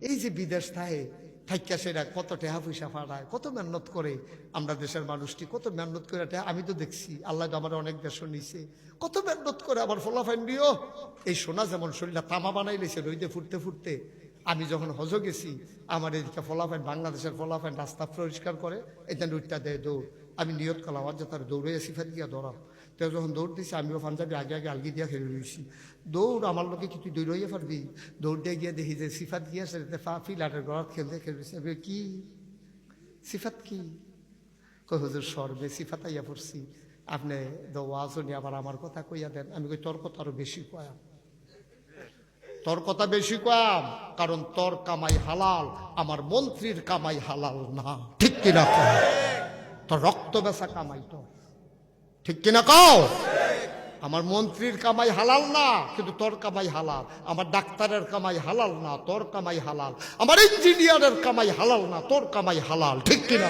এই যে বিদেশ থাইকা সেরা কত টেহা পয়সা ফাড়ায়, কত মেহনত করে আমরা দেশের মানুষটি, কত মেহনত করে আমি তো দেখছি। আল্লাহ আমার অনেক দেশ নিছে, কত মেহনত করে আমার ফলাফাইন দিও। এই সোনা যেমন শরীরটা তামা বানাই লেছে রইতে ফুটতে ফুটতে। আমি যখন হজ গেছি, আমার এদিকে ফলাফাইন, বাংলাদেশের ফলাফাইন রাস্তা পরিষ্কার করে এটা উঠটা দেয় দৌড়। আমি নিয়ত করলাম আর যে তার দৌড়ে সিফাত গিয়া দৌড়াম। তো যখন দৌড় দিয়েছি, আমিও পাঞ্জাবি আগে আগে আলগি দিয়া খেলে রয়েছি। দৌড় আমার লোকে কি তুই দৌড়াইয়া পারবি? দৌড় দিয়ে গিয়ে দেখি যে সিফাত গিয়েছে ফিলাটের গড়াত খেলতে খেলছে। কি সিফাত কি? কই হুজুর সর্বে সিফাত আইয়া পড়ছি, আপনি ওয়াজ নিয়ে আবার আমার কথা কইয়া দেন। আমি কই তোর কথা আরো বেশি কয়াম, তোর কথা বেশি কয়াম, কারণ তোর কামাই হালাল, আমার মন্ত্রীর কামাই হালাল না। ঠিক কিনা কও? তোর রক্ত বেচা কামাই তো, ঠিক কিনা কও? আমার মন্ত্রীর কামাই হালাল না, কিন্তু তোর কামাই হালাল। আমার ডাক্তারের কামাই হালাল না, তোর কামাই হালাল। আমার ইঞ্জিনিয়ারের কামাই হালাল না, তোর কামাই হালাল। ঠিক কিনা?